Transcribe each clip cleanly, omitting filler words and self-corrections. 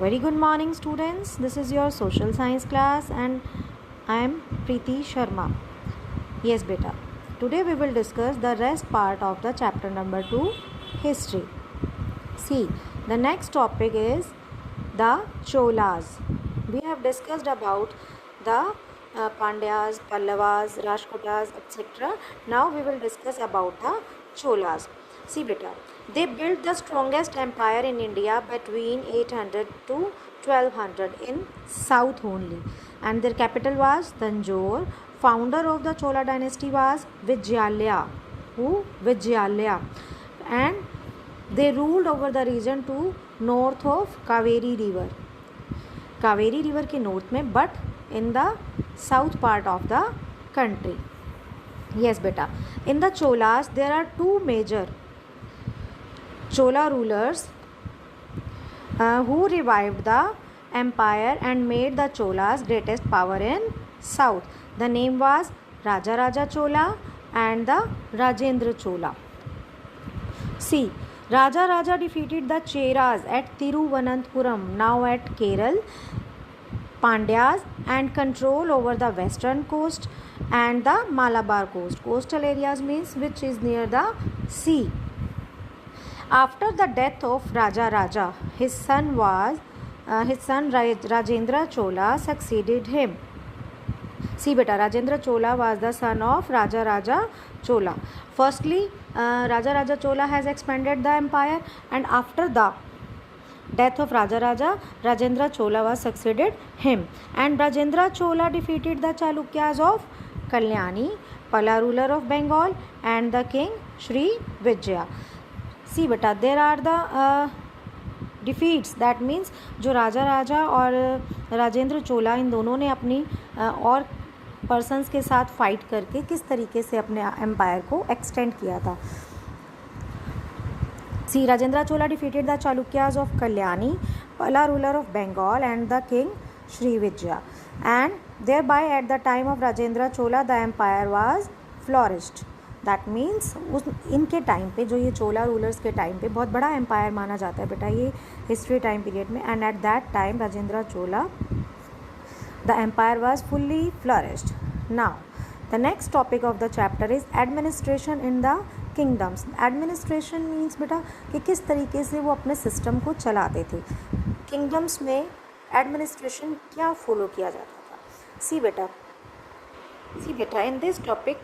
Very good morning, students. This is your social science class and I am Preeti Sharma. Yes, beta. Today we will discuss the rest part of the chapter number 2, history. See, the next topic is the Cholas. We have discussed about the Pandyas, Pallavas, Rashtrakutas, etc. Now we will discuss about the Cholas. See beta, they built the strongest empire in India between 800 to 1200 in south only, and their capital was Tanjore. Founder of the Chola dynasty was Vijayalaya. Who? Vijayalaya. And they ruled over the region to north of Kaveri river. Kaveri river के north में, but in the south part of the country. Yes beta, in the Cholas there are two major Chola rulers who revived the empire and made the Cholas greatest power in south. The name was Raja Chola and the Rajendra Chola. See, Raja defeated the Cheras at Tiruvananthapuram, now at Kerala, Pandyas, and control over the western coast and the Malabar coast. Coastal areas means which is near the sea. After the death of Raja, his son Rajendra Chola succeeded him. See beta, Rajendra Chola was the son of Raja Chola. Firstly, Raja Chola has expanded the empire, and after the death of Raja, Rajendra Chola was succeeded him. And Rajendra Chola defeated the Chalukyas of Kalyani, Pala ruler of Bengal, and the king Sri Vijaya. See beta, there are the defeats. That means जो राजा और राजेंद्र चोला इन दोनों ने अपनी और persons के साथ fight करके किस तरीके से अपने एम्पायर को एक्सटेंड किया था. See, Rajendra Chola defeated the Chalukyas of Kalyani, Pala ruler of Bengal and the king Srivijaya, and thereby at the time of Rajendra Chola the empire was flourished. That means उस इनके टाइम पे, जो ये चोला रूलर्स के टाइम पे बहुत बड़ा एम्पायर माना जाता है बेटा ये हिस्ट्री टाइम पीरियड में. And at that time Rajendra Chola the empire was fully flourished. Now the next topic of the chapter is administration in the kingdoms. Administration means बेटा कि किस तरीके से वो अपने सिस्टम को चलाते थे. किंगडम्स में एडमिनिस्ट्रेशन क्या फॉलो किया जाता था. सी बेटा in this topic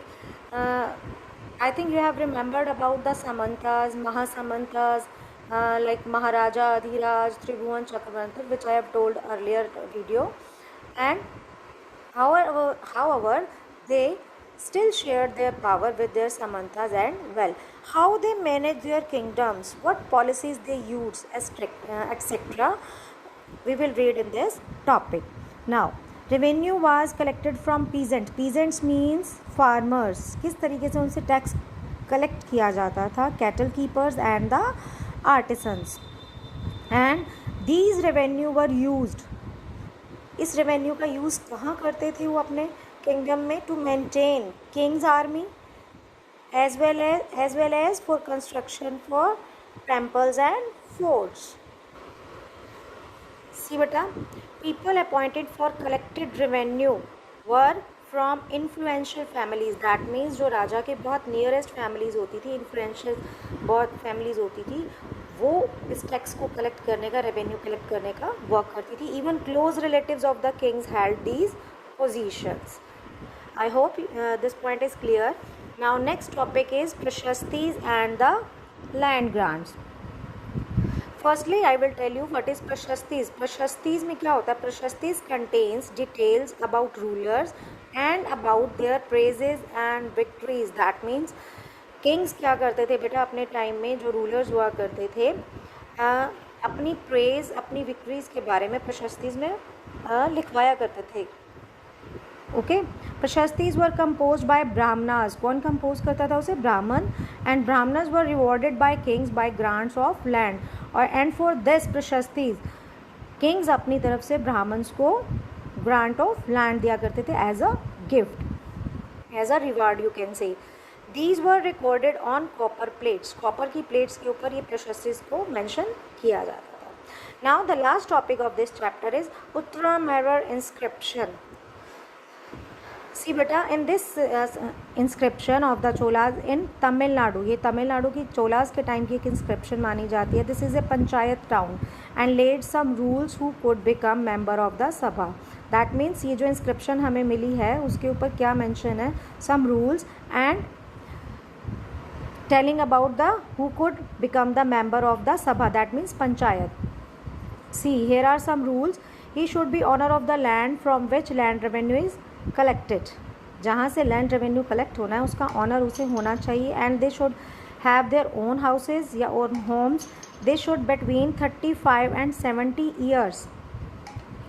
I think you have remembered about the Samantas, Mahasamantas, like Maharaja, Adhiraj, Tribhuvan Chakravarti, which I have told earlier video. And however, they still shared their power with their Samantas and well. How they manage their kingdoms, what policies they use, etc. We will read in this topic. Now, revenue was collected from peasants means farmers. किस तरीके से उनसे tax collect किया जाता था. Cattle keepers and the artisans, and these revenue were used. इस revenue का use कहाँ करते थे वो अपने किंगडम में. To maintain king's army as well as for construction for temples and forts. See beta, people appointed for collected revenue were from influential families. That means जो राजा के बहुत नियरेस्ट फैमिलीज होती थी, इन्फ्लुएंशियल बहुत फैमिलीज होती थी, वो इस टैक्स को कलेक्ट करने का, रेवेन्यू कलेक्ट करने का वर्क करती थी. Even close relatives of the kings had these positions. I hope this point is clear. Now next topic is prashastis and the land grants. Firstly, I will tell you what is Prashastis. Prashastis में क्या होता है. Prashastis contains details about rulers and about their praises and victories. That means kings क्या करते थे बेटा अपने time में, जो rulers हुआ करते थे, अपनी praise, अपनी victories के बारे में Prashastis में लिखवाया करते थे. Okay. Prashastis were compose by Brahmanas. कौन कंपोज करता था उसे. Brahman. And Brahmanas were rewarded by kings by grants of land. और and for this prashastis kings अपनी तरफ से ब्राह्मण्स को ग्रांट ऑफ लैंड दिया करते थे as a gift, as a reward you can say. These were recorded on copper plates. Copper की plates के ऊपर ये प्रशस्तीज को मेंशन किया जाता था. Now the last topic of this chapter is Uttara mirror inscription. See बेटा, in this inscription of the Cholas in Tamil Nadu, ये तमिलनाडु की चोलाज के टाइम की एक इंस्क्रिप्शन मानी जाती है. This is a panchayat town and laid some rules who could become member of the sabha. That means ये जो इंस्क्रिप्शन हमें मिली है उसके ऊपर क्या मेंशन है, some rules and telling about the who could become the member of the sabha, that means panchayat. See here are some rules. He should be owner of the land from which land revenue is collected. जहाँ से land revenue collect होना है उसका honour उसे होना चाहिए. And they should have their own houses या own homes. They should between 35 and 70 years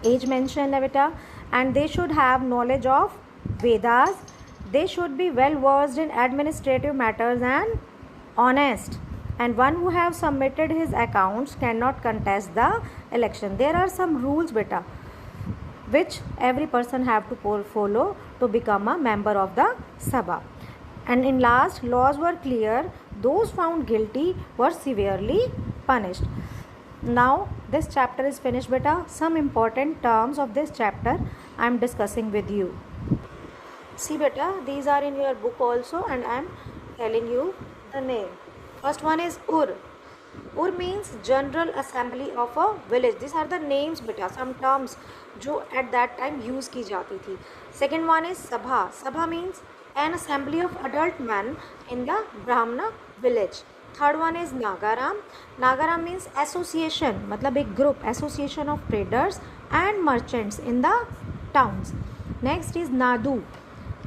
age mention है बेटा. And they should have knowledge of Vedas. They should be well versed in administrative matters and honest. And one who have submitted his accounts cannot contest the election. There are some rules beta which every person have to follow to become a member of the Sabha. And in last, laws were clear. Those found guilty were severely punished. Now this chapter is finished beta. Some important terms of this chapter I am discussing with you. See beta, these are in your book also and I am telling you the name. First one is UR. UR means General Assembly of a Village. These are the names beta, some terms जो at that time use की जाती थी. Second one is Sabha. Sabha means an assembly of adult men in the Brahmana village. Third one is Nagaram. Nagaram means association, मतलब एक group, association of traders and merchants in the towns. Next is Nadu.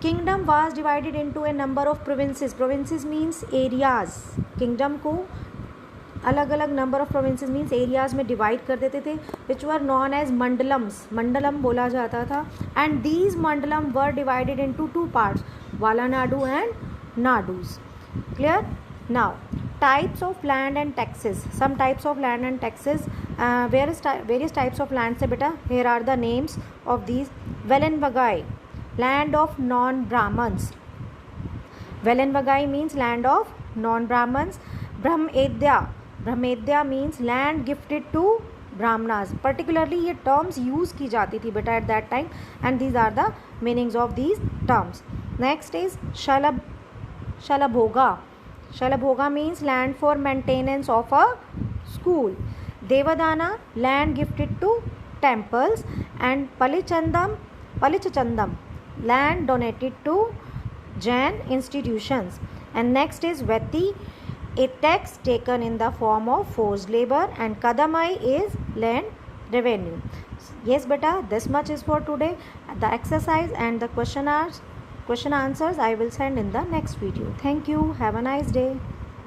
Kingdom was divided into a number of provinces. Provinces means areas. Kingdom को अलग अलग number of provinces means areas में divide कर देते थे, विच were known as मंडलम्स. मंडलम बोला जाता था. And these mandalam were divided into 2 parts, valanadu and nadus. Clear. Now types of land and taxes. Some types of land and taxes. Various types of land से बेटा here are the names of these. Vellanvagai, land of non-Brahmins. Velenvagai means land of non-Brahmins. Brahmedya. Brahmedya means land gifted to Brahmanas. Particularly ये terms use की जाती थी बेटा at that time and these are the meanings of these terms. Next is Shalabhoga. Shalabhoga means land for maintenance of a school. Devadana, land gifted to temples. And Palichandam, land donated to Jain institutions. And next is Veti, a tax taken in the form of forced labor. And Kadamai is land revenue. Yes beta, this much is for today. The exercise and the question answers I will send in the next video. Thank you. Have a nice day.